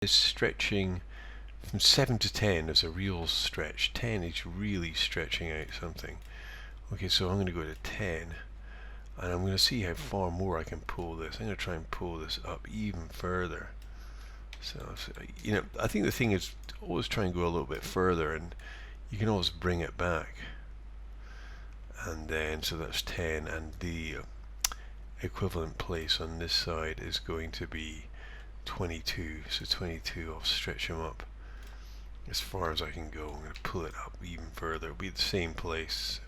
is stretching from 7 to 10 is a real stretch. 10 is really stretching out something. Okay, so I'm going to go to 10, and I'm going to see how far more I can pull this. I'm going to try and pull this up even further. So, I think the thing is always try and go a little bit further, and you can always bring it back. And then, so that's 10, and the equivalent place on this side is going to be 22. So 22, I'll stretch them up as far as I can go. I'm going to pull it up even further. It'll be the same place,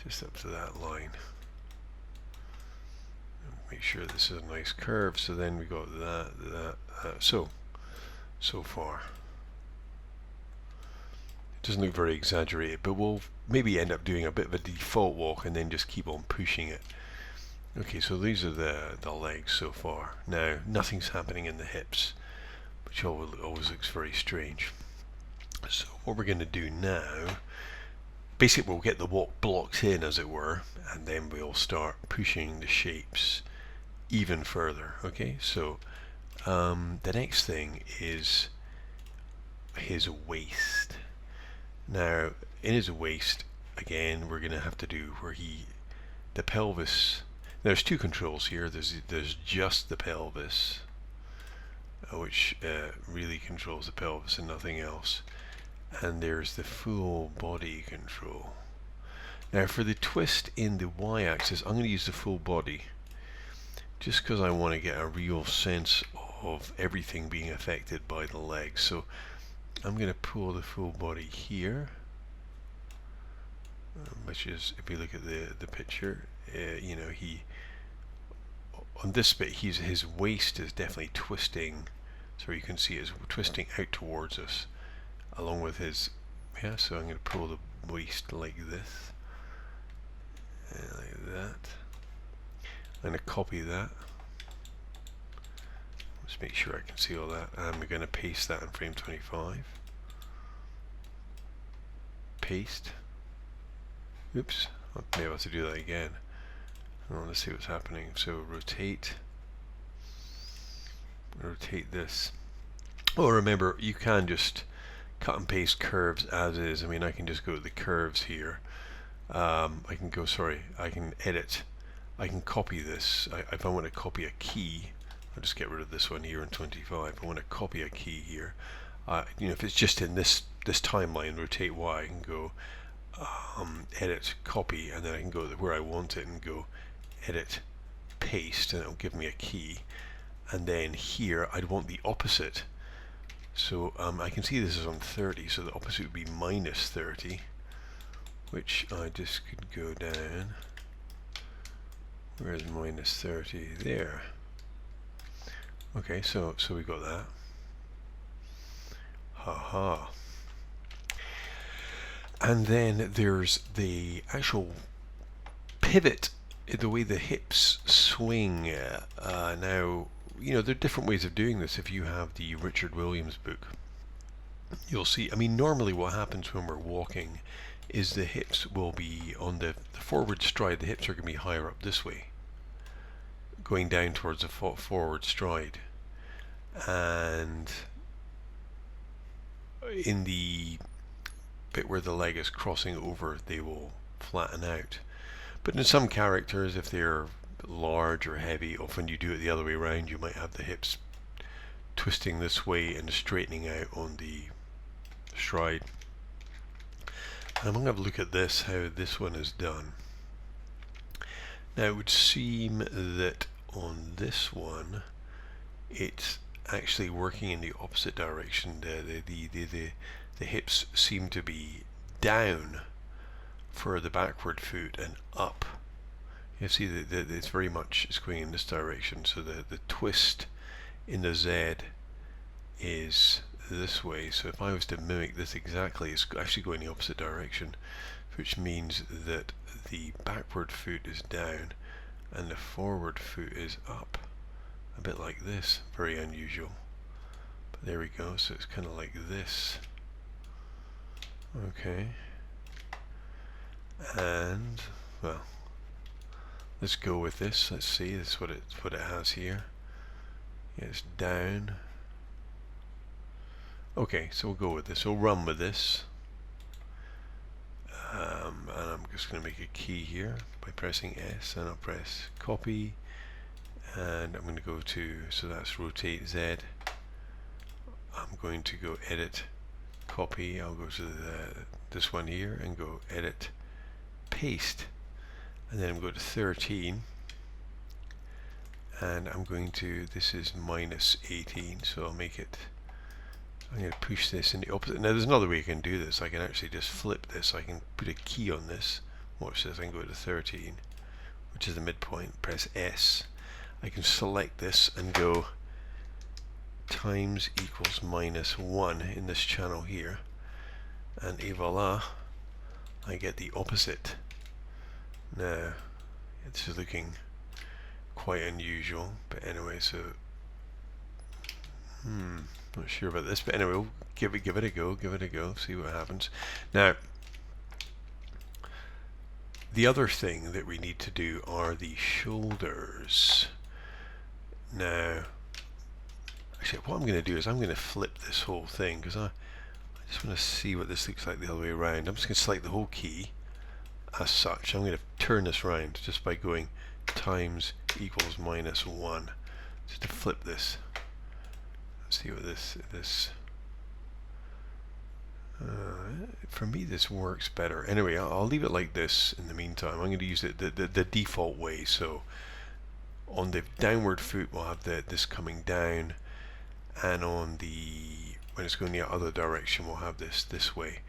just up to that line. Make sure this is a nice curve. So then we got that. So far. It doesn't look very exaggerated, but we'll maybe end up doing a bit of a default walk and then just keep on pushing it. Okay, so these are the legs so far. Now, nothing's happening in the hips, which always looks very strange. So what we're going to do now, basically we'll get the walk blocks in, as it were, and then we'll start pushing the shapes even further. Okay, so the next thing is his waist. Now, in his waist, again, we're going to have to do where the pelvis. There's two controls here. There's just the pelvis, which really controls the pelvis and nothing else. And there's the full body control. Now for the twist in the y-axis, I'm going to use the full body, just because I want to get a real sense of everything being affected by the legs. So I'm going to pull the full body here, which is, if you look at the picture, on this bit, his waist is definitely twisting, so you can see it's twisting out towards us, along with his, so I'm going to pull the waist like this, like that. I'm going to copy that. Let's make sure I can see all that, and we're going to paste that in frame 25. Paste. Oops, I may have to do that again. Let's see what's happening. So rotate this. Oh, remember, you can just cut and paste curves as is. I mean, I can just go to the curves here. I can edit. I can copy this. If I want to copy a key, I'll just get rid of this one here in 25. I want to copy a key here. If it's just in this timeline, rotate Y, I can go edit, copy, and then I can go to where I want it and go edit, paste, and it'll give me a key. And then here I'd want the opposite. So I can see this is on 30, so the opposite would be minus 30, which I just could go down. Where's minus 30? There. Okay, so we got that. Haha. And then there's the actual pivot, the way the hips swing. Now, there are different ways of doing this. If you have the Richard Williams book, you'll see, normally what happens when we're walking is the hips will be on the forward stride, the hips are going to be higher up this way, going down towards the forward stride. And in the bit where the leg is crossing over, they will flatten out. But in some characters, if they're large or heavy, often you do it the other way around. You might have the hips twisting this way and straightening out on the stride. And I'm going to have a look at this, how this one is done. Now it would seem that on this one it's actually working in the opposite direction. The hips seem to be down for the backward foot and up. You see that it's very much going in this direction. So the twist in the Z is this way. So if I was to mimic this exactly, it's actually going in the opposite direction, which means that the backward foot is down and the forward foot is up. A bit like this. Very unusual. But there we go. So it's kind of like this. Okay. And, well, let's go with this. Let's see. That's what it has here. Yeah, it's down Okay, so we'll go with this. We'll run with this. And I'm just going to make a key here by pressing S, and I'll press copy, and I'm going to go to, so that's rotate Z. I'm going to go edit, copy, I'll go to this one here and go edit, paste, and then I'm going to 13, and I'm going to, this is minus 18, so I'll make it, I'm going to push this in the opposite. Now there's another way you can do this. I can actually just flip this. I can put a key on this. Watch this. I can go to 13, which is the midpoint. Press S. I can select this and go times equals minus 1 in this channel here. And voila, I get the opposite. Now, this is looking quite unusual. But anyway, so... not sure about this, but anyway, we'll give it a go, see what happens. Now, the other thing that we need to do are the shoulders. Now, actually, what I'm going to do is I'm going to flip this whole thing, because I just want to see what this looks like the other way around. I'm just going to select the whole key as such. I'm going to turn this around just by going times equals minus 1, just to flip this. See what this for me this works better. Anyway, I'll leave it like this in the meantime. I'm going to use it the default way. So on the downward foot we'll have this coming down, and on the, when it's going the other direction, we'll have this way,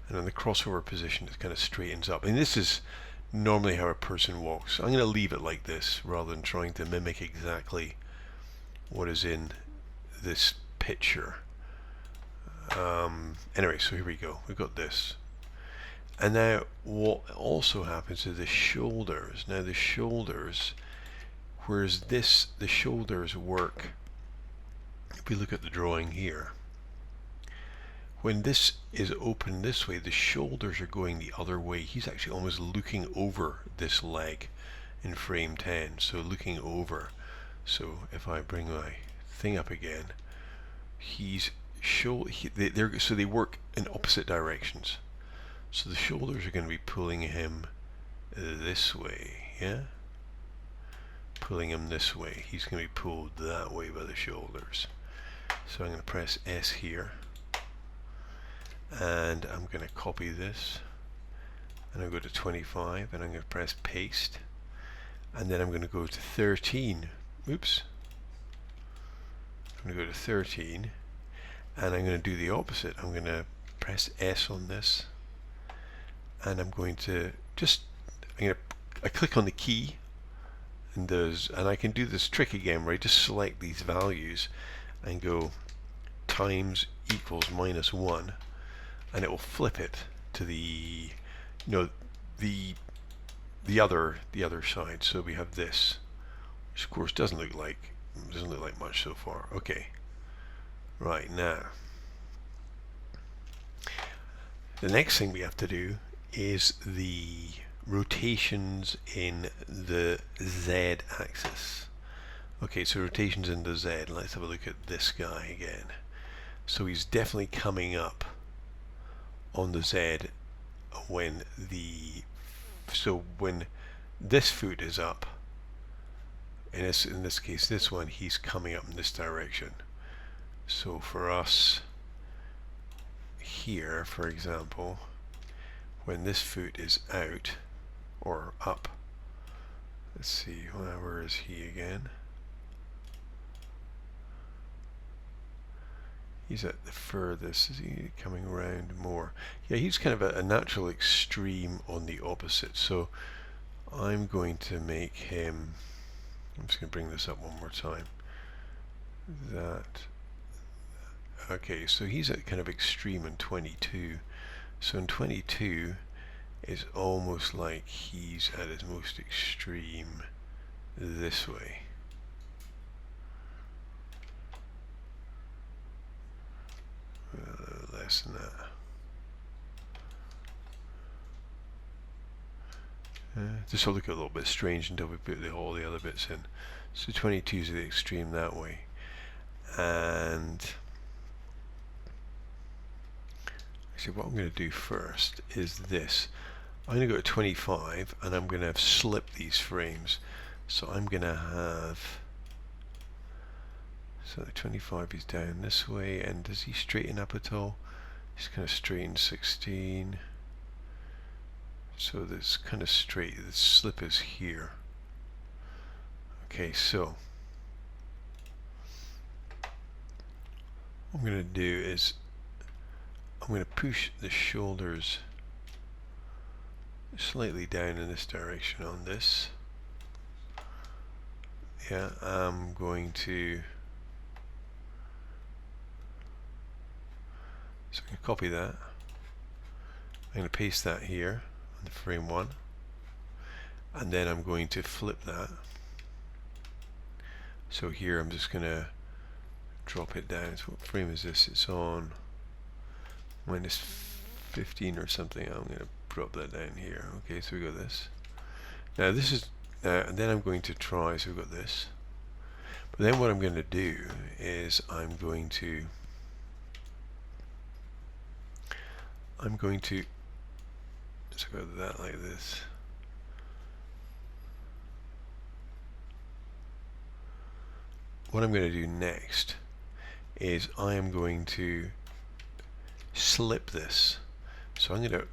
and on the crossover position it kind of straightens up. And this is normally how a person walks. I'm going to leave it like this rather than trying to mimic exactly what is in this picture. Anyway, so here we go. We've got this. And now what also happens is the shoulders. Now the shoulders, whereas the shoulders work, if we look at the drawing here, when this is open this way, the shoulders are going the other way. He's actually almost looking over this leg in frame 10, so looking over. So if I bring my thing up again, so they work in opposite directions. So the shoulders are going to be pulling him this way, yeah? Pulling him this way. He's going to be pulled that way by the shoulders. So I'm going to press S here, and I'm going to copy this, and I'll go to 25, and I'm going to press paste, and then I'm going to go to 13. Oops. I'm going to go to 13, and I'm going to do the opposite. I'm going to press S on this, and I'm going to I click on the key, and I can do this trick again where I just select these values and go times equals minus 1, and it will flip it to the the other side. So we have this, which of course doesn't look like much so far. Okay, right, now the next thing we have to do is the rotations in the Z axis. Okay, so rotations in the Z. Let's have a look at this guy again. So he's definitely coming up on the Z when when this foot is up. In this case, this one, he's coming up in this direction. So for us here, for example, when this foot is out or up, let's see, where is he again? He's at the furthest. Is he coming around more? Yeah, he's kind of a natural extreme on the opposite. So I'm going to make him, I'm just going to bring this up one more time. Okay, so he's at kind of extreme in 22. So in 22, it's almost like he's at his most extreme this way. Less than that. This will look a little bit strange until we put all the other bits in. So 22 is the extreme that way, and actually what I'm going to do first is this. I'm going to go to 25 and I'm going to slip these frames. So I'm going to have, so the 25 is down this way, and does he straighten up at all? He's kind of straighten 16. So this kind of straight, the slip is here. Okay, so what I'm going to do is I'm going to push the shoulders slightly down in this direction on this. Yeah, I'm going to, so I can copy that. I'm going to paste that here on the frame 1, and then I'm going to flip that. So here I'm just going to drop it down. So what frame is this? It's on minus 15 or something. I'm going to drop that down here. Okay, so we got this. Now this is, and then I'm going to try, so we've got this. But then what I'm going to do is I'm going to let's go that like this. What I'm going to do next is I am going to slip this. So I'm going to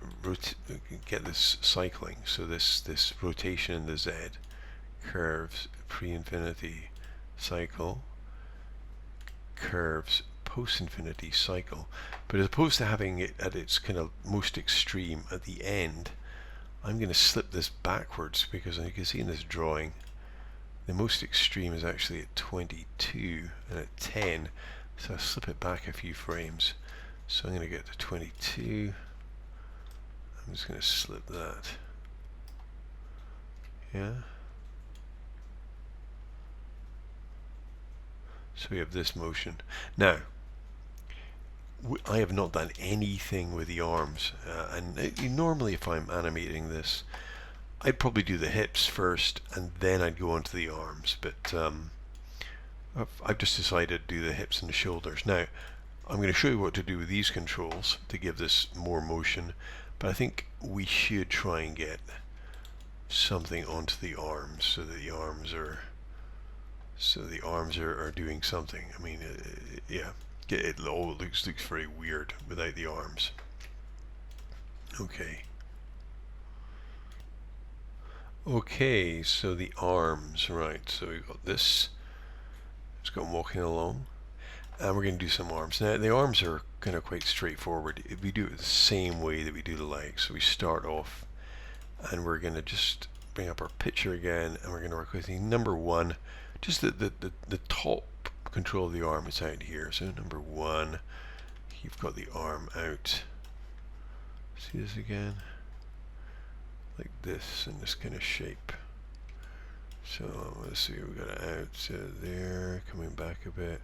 get this cycling. So this rotation in the Z curves pre-infinity cycle, curves post-infinity cycle. But as opposed to having it at its kind of most extreme at the end, I'm going to slip this backwards, because as you can see in this drawing, the most extreme is actually at 22 and at 10. So I'll slip it back a few frames. So I'm going to get to 22. I'm just going to slip that. Yeah. So we have this motion. Now, I have not done anything with the arms, and normally if I'm animating this, I'd probably do the hips first and then I'd go on to the arms, but I've just decided to do the hips and the shoulders. Now, I'm going to show you what to do with these controls to give this more motion, but I think we should try and get something onto the arms so that the arms are doing something. I mean, yeah, it all looks very weird without the arms. Okay, so the arms, right, so we've got this. Let's go walking along, and we're going to do some arms. Now the arms are kind of quite straightforward. If we do it the same way that we do the legs, so we start off and we're going to just bring up our picture again, and we're going to work with the number 1, just the top control of the arm is out here. So number 1, you've got the arm out. See this again? Like this, in this kind of shape. So let's see, we got it out there, coming back a bit.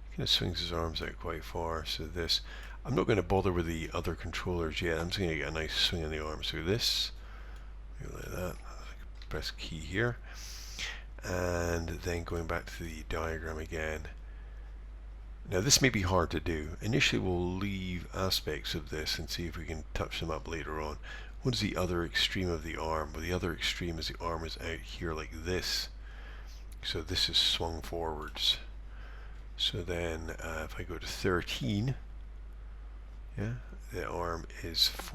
He kind of swings his arms out quite far. So this, I'm not going to bother with the other controllers yet. I'm just going to get a nice swing on the arm. So this, like that. Press key here, and then going back to the diagram again. Now this may be hard to do. Initially we'll leave aspects of this and see if we can touch them up later on. What is the other extreme of the arm? Well, the other extreme is the arm is out here like this. So this is swung forwards. So then if I go to 13, yeah, the arm is forward.